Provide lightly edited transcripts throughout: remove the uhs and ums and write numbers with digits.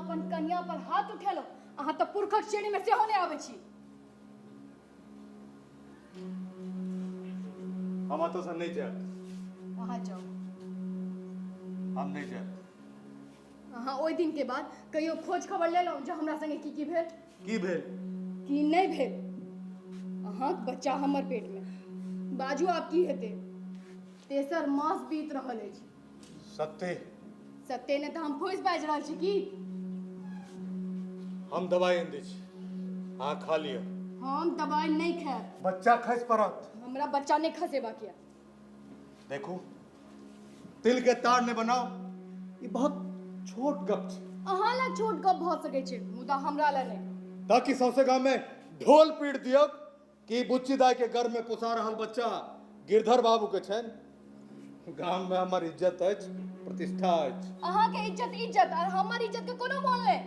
अपन कन्या पर हाथ उठेलो अहाँ तो पुरखक श्रेणी में से होने आवे छी। हम तो से नहीं जाए। अहाँ जाओ। हम नहीं जाए। अहाँ ओइ दिन के बाद कहियो खोज खबर ले लो जो हमरा संगे की भेल। की भेल? की नहीं भेल। अहाँ बच्चा हमर पेट में बाजू आप की हेते। तेसर मास बीत रहल अछि। सत्य सत्य ने तो हम फौज बाज रहल छी की। हम दवाई आनि दै छी, अहाँ खा लिअ। हम दवाई नहीं खाएब। बच्चा खसि पड़त। हमरा बच्चा नहीं खसेबा किया। देखू तिल के तार ने बनाओ, ये बहुत छोट गप छै। अहाँ ला छोट गप भ सकै छै मुदा हमरा ला नहीं। ताकि सौसे गांव में ढोल पीट दियो कि बुच्ची दाई के घर में पोसा रहल बच्चा गिरधर बाबू के छन। गांव में हमर इज्जत अछि, प्रतिष्ठा अछि। अहाँ के इज्जत और हमर इज्जत के कोनो मोल नहीं।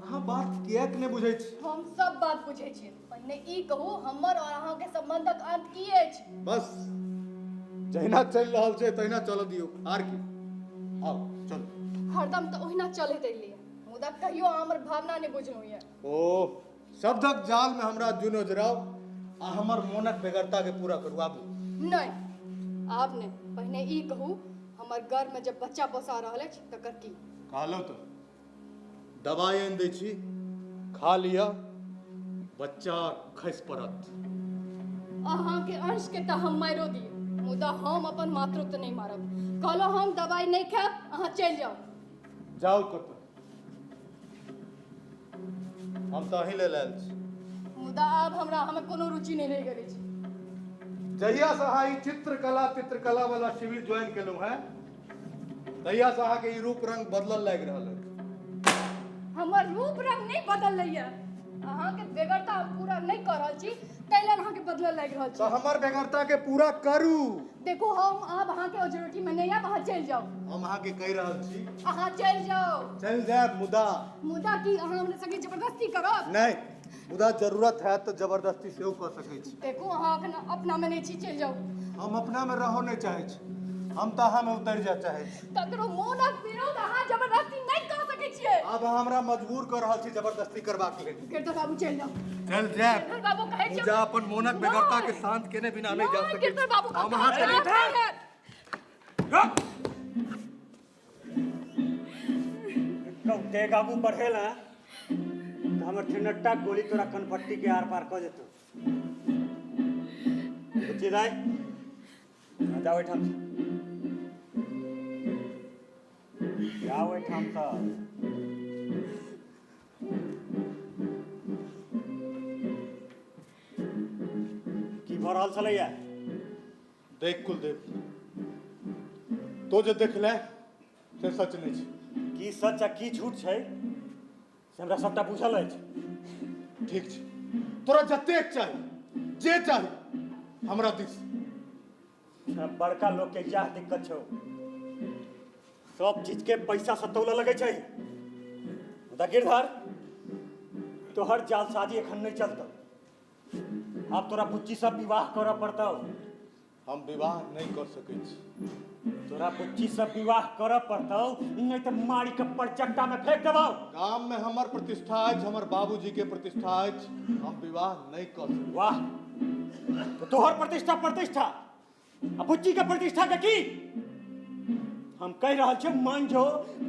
अहाँ बात किएक नहीं बुझै छी? हम सब बात बुझै छी। पहिने ई कहू हमर और अहाँ के संबंधक अंत की अछि? बस जहिना चल रहल छै तहिना चल दियो, आर की। आओ चल। हरदम तो ओहिना चलैत एलियै मुदा कहियो हमर भावना नहीं बुझलहुँ ये। ओ शब्दक जाल में हमरा जुनो जराव आ हमर मोनक बेगरता के पूरा करू। आबू। नहीं आब नहीं। पहिने ई कहू हमर घर में जब बच्चा पोसा रहल अछि तकर की? कहलहुँ तो दवाई आनि दै छी, खा लिअ, बच्चा खसि पड़त। अहाँ के अंश के तो हम मारो दिए मुदा हम अपन मातृत्व नहीं मारब। कहलो हम दवाई नहीं खाएब, अहाँ चल जाओ। जाओ कत? हम तो अहीं ले लायल छी। मुदा आब हमरा हमें कोनो रुचि नहीं रहि गेल अछि। जहिया से अहाँ ई चित्रकला वाला शिविर ज्वाइन केलहुँ हैं तहिया से अहाँ के ई रूप रंग बदलल लागि रहल अछि। हमर रूप रंग नहीं बदल रही है। अहाँ के बेगरता हम पूरा नहीं कर रहल छी तै लेल अहाँ के बदलल लागि रहल छी। तो हमर बेगरता के पूरा करू। देखो हम आब अहाँ के ओजरोटी में नहीं आब, अहाँ चल जाओ। हम अहाँ के कहि रहल छी अहाँ चल जाओ। चल जाएब मुदा। मुदा की अहाँ हमरा संगे जबरदस्ती करब? नहीं, मुदा जरूरत है तो जबरदस्ती सेहो कऽ सकै छी। देखो अहाँ अखन अपना में नहीं छी, चल जाओ। हम अपना में रहो नहीं चाहे छी, हम तो अहाँ में उतर जाए चाहे छी। तकरो मोनक विरोध अहाँ जबरदस्ती नहीं कर सकै छियै। अब अहाँ हमरा मजबूर कर रहल छी जबरदस्ती करबाक लेल। गिरधर बाबू चल जाओ। चल जाएब। गिरधर बाबू कहै छी पूजा अपन मोनक बेगरता के शांत केने बिना नहीं जा सकै। गिरधर बाबू हम अहाँ के कौटे आगू बढ़ेला तो हमर ठिनट्टा गोली तोरा कनपट्टी के आर पार कर देतो। बुच्ची दाई जाओ एठाम से। जाओ एठाम से। की भऽ रहल छलैया? देख कुलदेव, तो जे देखले से सच नहीं छै। की सच आ की झूठ छै से हमरा सबटा बुझल अछि। ठीक छै, तोरा जतेक चाही जे चाही हमरा दिस। बड़का लोग के यह दिक्कत छौ, सब चीज के पैसा से तौला लगे छै। मुदा गिरधर तोहर जालसाजी एखन नहीं चलतौ। अब तोरा बुच्ची सब विवाह करऽ पड़तौ। हम विवाह नहीं कर सकै छी। तोरा बुच्ची सब विवाह करऽ पड़तौ, नहीं तो मारी के परचट्टा में फेंक देबौ। गाम में हमर प्रतिष्ठा अछि, हमर बाबूजी के प्रतिष्ठा अछि, हम विवाह नहीं कर सकै। वाह, तो तोहर प्रतिष्ठा आ बुच्ची के प्रतिष्ठा के की? हम कह रहल छी मान जो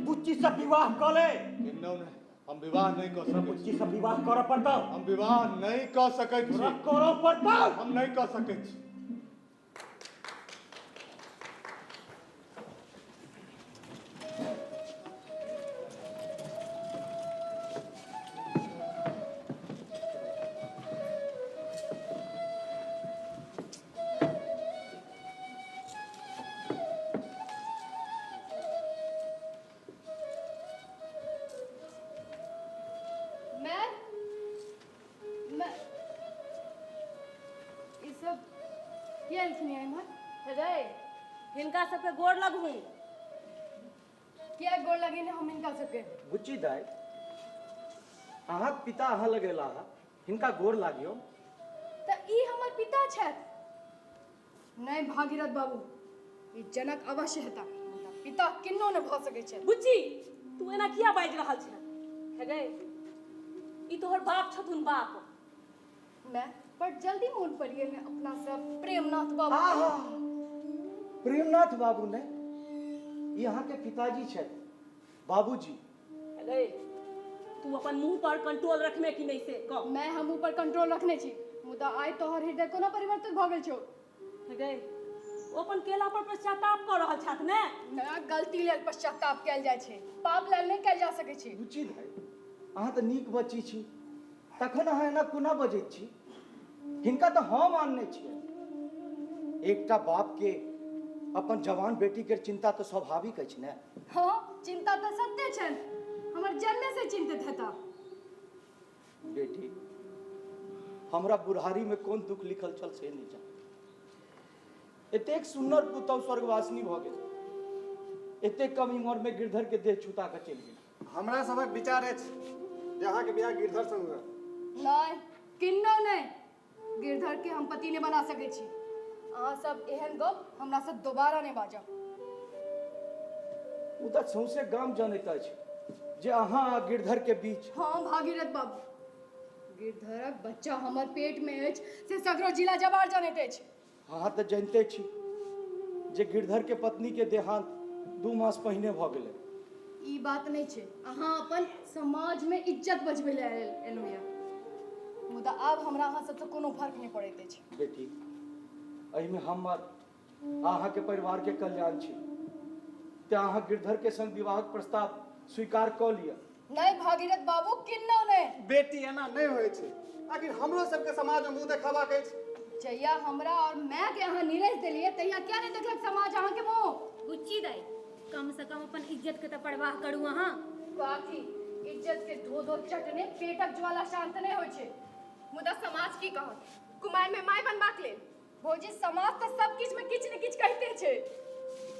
बुच्ची सब विवाह कर ले। किन्नौ नहीं, हम विवाह नहीं कर सकै छी। बुच्ची सब विवाह करऽ पड़तौ। हम विवाह नहीं कर सकै छी। करऽ पड़तौ। हम नहीं कर सकै छी। हिनका सबके गोड़ लगू। क्या गोड़ लगे हम इनका सबके? बुच्ची दाई अहाँक पिता अहाँ लगेला हिनका गोड़ लागियो। त ई हमर पिता छथि। नहीं भागीरथ बाबू, ई जनक अवश्य हेता, पिता किन्नो न भ सकै छै। बुच्ची तू तू एना किया बाज रहल छै हे गे ई तोहर बाप छथुन बाप मैं बट जल्दी मोन पड़िए में अपना सब प्रेमनाथ बाबू हाँ हाँ प्रेमनाथ बाबू ने यहाँ के पिताजी छथि बाबूजी। हे गे तू अपन मुंह पर कंट्रोल रखमे कि नहीं से कह मैं हम ऊपर कंट्रोल रखने छी मुदा आइ तोहर हृदय कोना परिवर्तित भ गेल छौ। हे गे ओ अपन केला पर पश्चाताप कर रहल छथ ने मैं गलती लेल पश्चाताप कैल जाय छै पाप लेल नहीं कैल जा सकै छै। उचित है अहाँ तऽ नीक बच्ची छी तखन अहाँ एना कोना बजैत छी हिनका तऽ हम आनने छियै। एकटा बाप के अपन जवान बेटी के चिंता तऽ स्वाभाविक अछि ने। हाँ चिंता तो सत्य छन हमर जन्मे से चिंतित हेता। बेटी हमरा बुढ़ारी में कोन दुख लिखल छल से नहीं जान। एतेक सुंदर पुतौ स्वर्गवासिनी भ गेल एतेक कम उम्र में गिरधर के देह छूता के चलि गेल। हमरा सबक विचार अछि जे अहाँ के बियाह गिरधर संग हुए। नहीं किन्नो नहीं गिरधर के हम पति ने बना सकै छी। अहाँ सब एहन गप हमरा से दोबारा नहीं बाजब। मुदा सौंसे गाम जानैत अछि जे अहाँ आ गिरधर के बीच। हाँ भागीरथ बाबू गिरधरक बच्चा हमर पेट में अछि से सगरो जिला जवार जानैत अछि। अहाँ तऽ जानते छी जे गिरधर के पत्नी के देहांत 2 मास पहिने भ गेलै। ई बात नहीं छै अहाँ अपन समाज में इज्जत बचबै ले एलहुँ या मुदा आब हमरा अहाँ सबसे कोनो फर्क नहीं पड़ैत अछि। बेटी एहिमे हमर अहाँ के परिवार के कल्याण छी ते अहाँ गिरधर के संग विवाहक प्रस्ताव स्वीकार कऽ लिअ। नहीं भागीरथ बाबू किन्नो नहीं बेटी एना नहीं होय छै आखिर हमरो सबके समाज में मुंह देखाबाक अछि। जहिया हमरा और मैं के अहाँ निरस देलिए तहिया क्या नहीं देखलक समाज अहाँ के मुंह। बुच्ची दाई कम से कम अपन इज्जत के तो परवाह करू अहाँ। काकी इज्जत के धो चटने पेटक ज्वाला शांत नहीं होय छै मुदा समाज की कहत कुमार में माय बनबाक लेल भौजी समाज तो सब किछ में किछ न किछ कहते छै।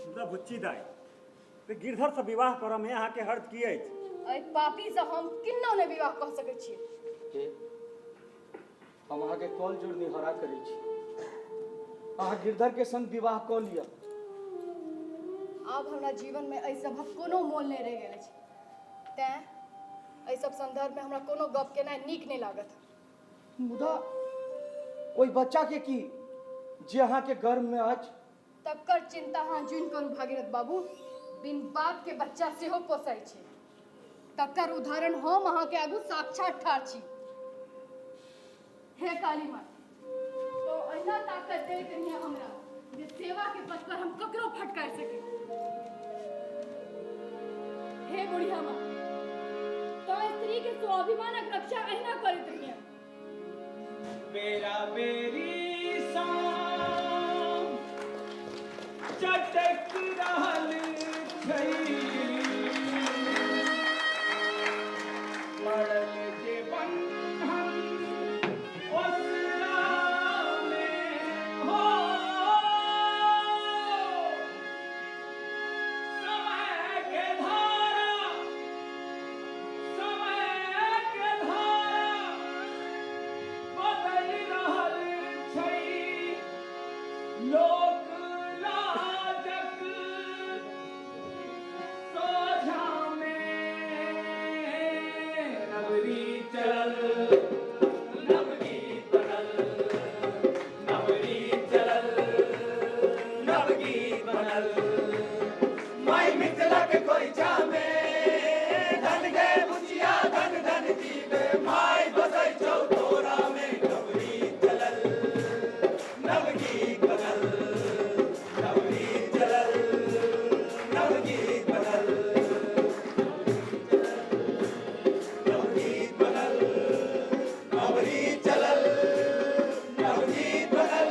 मुदा बुच्ची दाई ते गिरधर से विवाह करऽ में अहाँ के हर्ज की अछि। अइ पापी से हम किन्नो ने विवाह कह सकै छी। के हम अहाँ के कॉल जोड़ निहरा करै छी अहाँ गिरधर के संग विवाह कऽ लिअ। आब हमरा जीवन में एहि सभक कोनो मोल नहीं रह गेल अछि तें एहि सब संदर्भ में हमरा कोनो गप केनाइ नीक नहीं लागत। मुदा ओइ बच्चा के की जे अहाँ के गर्भ में अछि। तकर चिंता अहाँ जुन करू भागीरथ बाबू बिन बाप के बच्चा सेहो पोसाय छै तकर उदाहरण हम अहाँ के आगू साक्षात ठाढ़ छी। हे काली माँ तो ऐना ताकत दे कहिया हमरा जे सेवा के पथ पर हम ककरो फटकार सके। हे बुढ़िया माँ तो स्त्री के स्वाभिमानक रक्षा ऐना करैत रहिए। बेरा बेरी शाम चटक रहल छै मरल जे बंधन ओसरा में हो समय के धारा बदल रहल छै लोक लाजक सोझा में नवरी चल नवगीत बनल नवरी चल नवगीत बनल माय मिथिला के कोई जामे धन गे बुचिया धन धन जीवे माय बसै छौ तोरा में नवरी चलल नवगीत बनल नवरी चलल नवगीत बनल नवगीत बनल नवरी चलल नवगीत बनल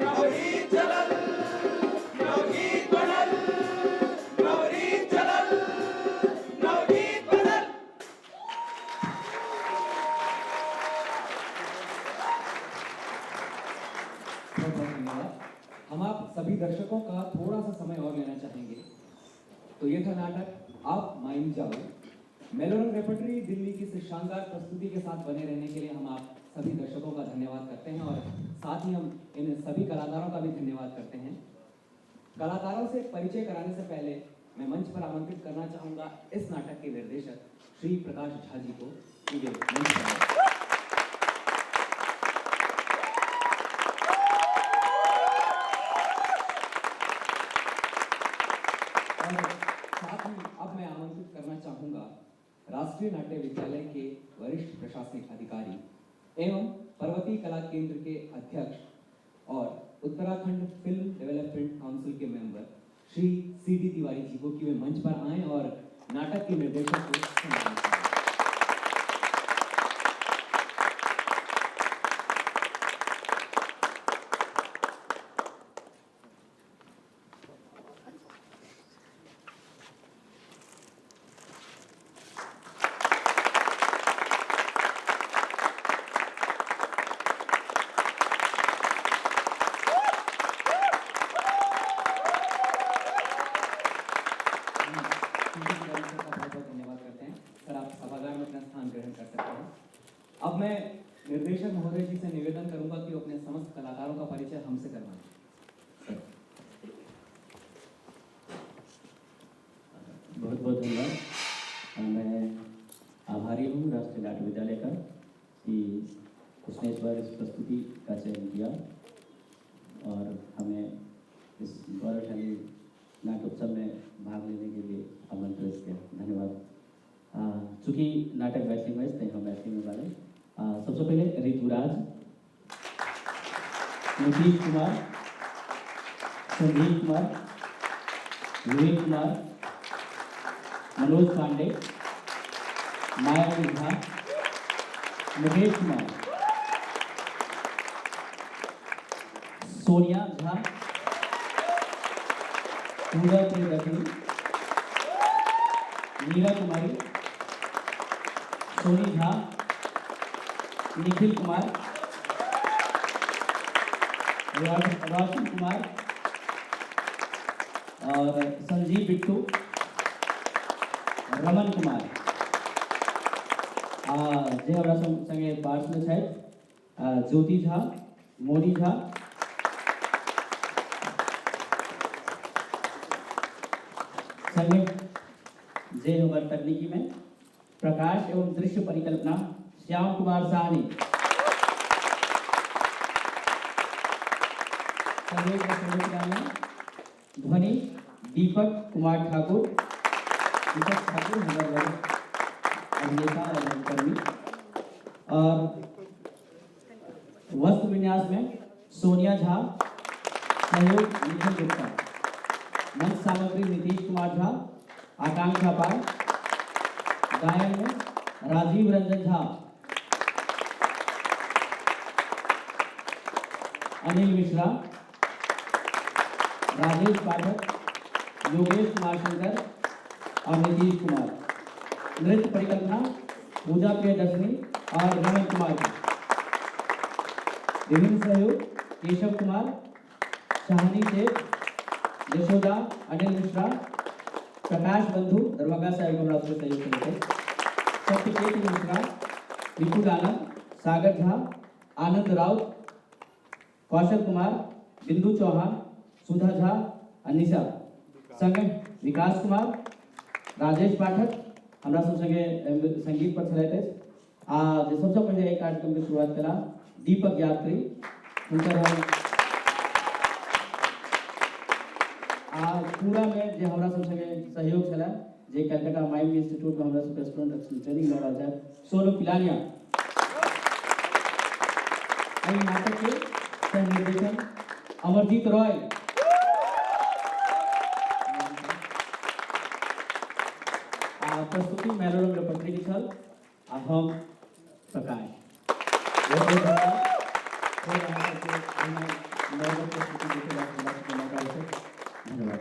नवरी चलल नवगीत बनल नवरी चलल नवगीत बनल। बहुत बहुत धन्यवाद। हम आप सभी दर्शकों का थोड़ा सा समय और लेना चाहेंगे। तो ये था नाटक आप माइन जाओ। मेलोरम रेपर्टरी दिल्ली की इस शानदार प्रस्तुति के साथ बने रहने के लिए हम आप सभी दर्शकों का धन्यवाद करते हैं और साथ ही हम इन सभी कलाकारों का भी धन्यवाद करते हैं। कलाकारों से परिचय कराने से पहले मैं मंच पर आमंत्रित करना चाहूंगा इस नाटक के निर्देशक श्री प्रकाश झा जी को कि वे मंच पर आएं। और साथ ही अब मैं आमंत्रित करना चाहूंगा राष्ट्रीय नाट्य विद्यालय के वरिष्ठ प्रशासनिक अधिकारी एवं पर्वतीय कला केंद्र के अध्यक्ष और उत्तराखंड फिल्म डेवलपमेंट काउंसिल के मेंबर श्री सी.डी. तिवारी जी को कि वे मंच पर आएं और नाटक के निर्देशक को सम्मानित करें। धन्यवाद करते हैं सर, आप सभागार में अपना स्थान ग्रहण कर सकते हैं। अब मैं निर्देशक महोदय जी से निवेदन करूंगा कि वो अपने समस्त कलाकारों का परिचय हमसे करवाएं। बहुत बहुत धन्यवाद। मैं आभारी हूँ राष्ट्रीय नाट्य विद्यालय का कि उसने इस बार इस प्रस्तुति का चयन किया और हमें इस गौरवशाली नाटकोत्सव में भाग लेने के लिए आमंत्रित किया। धन्यवाद। चूँकि नाटक मैथिली में इसलिए हम मैथिली में वाले सबसे पहले ऋतुराज, नीतीश कुमार, संदीप कुमार, विवेक कुमार, मनोज पांडे, मायावी झा, मुकेश कुमार, सोनिया झा, पूजा प्रियदर्शनी, मीरा कुमारी, सोनी झा, निखिल कुमार, रोशन कुमार और संजीव बिट्टू, रमन कुमार जे हमारा संगे पार्स में है, ज्योति झा, मोनी झा, संगे जे हमारे तकनीकी में प्रकाश एवं दृश्य परिकल्पना श्याम कुमार साहनी, सहयोग व संरचना में ध्वनि दीपक कुमार ठाकुर, दीपक ठाकुर हमारे अभिनेता और रंगकर्मी, और वस्त्र विन्यास में सोनिया झा, सहयोग निखिल गुप्ता, मंच सामग्री नीतीश कुमार झा, आकांक्षा पाल, गायन में राजीव रंजन झा, अनिल मिश्रा, राजेश पाठक, योगेश कुमार शंकर और नीतीश कुमार, नृत्य परिकल्पना पूजा प्रियदर्शनी और रमन कुमार जी, विभिन्न सहयोग केशव कुमार, शाहनी शेख, यशोदा, अनिल मिश्रा, प्रकाश बंधु दरभंगा साहिब हमारा उसके सहयोग करते, सत्यकेत मिश्रा, विपुल आनंद, सागर झा, आनंद राउत, कौशल कुमार, बिंदु चौहान, सुधा झा, अनिशा, संग विकास कुमार, राजेश पाठक हमारा सब संगे संगीत पर चलते जे सबसे पहले एक कार्यक्रम की शुरुआत करा दीपक यात्री, उनकर हम पूरा में जे हमरा सब संगे सहयोग छला जे कलकत्ता माइम इंस्टीट्यूट में हमरा सब स्टूडेंट ट्रेनिंग लऽ रहल छै, सोनू पिलानिया, एहि नाटक के सह निर्देशन अमरजीत रॉय, प्रस्तुति मेलोरम रेपर्टरी लिखल आ हम प्रकाश। बहुत बहुत धन्यवाद। धन्यवाद।